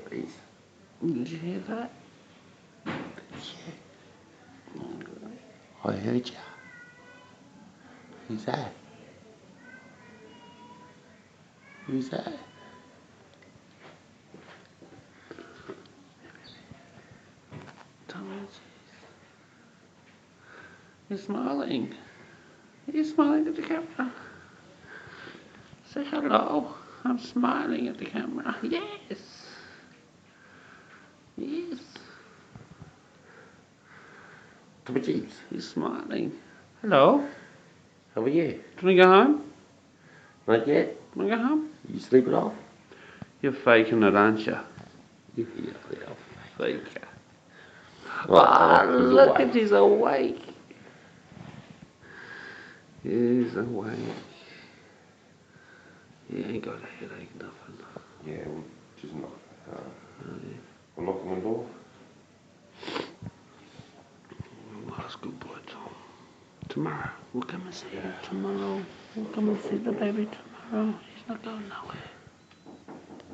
Please. Did you hear that? I heard you. Who's that? Who's that? Thomas. You're smiling. You're smiling at the camera. Say hello. I'm smiling at the camera. Yes. Yes. Tommy Jeeves. He's smiling. Hello. How are you? Can we go home? Not yet. Can we go home? You sleeping off? You're faking it, aren't you? You are. Faker. Oh, he's Look awake. at he's awake. He's awake. He ain't got a headache, nothing. Yeah, just not. I'm knocking on the door. Well, that's good boy, Tom. Tomorrow. We'll come and see him tomorrow. We'll come and see the baby tomorrow. He's not going nowhere.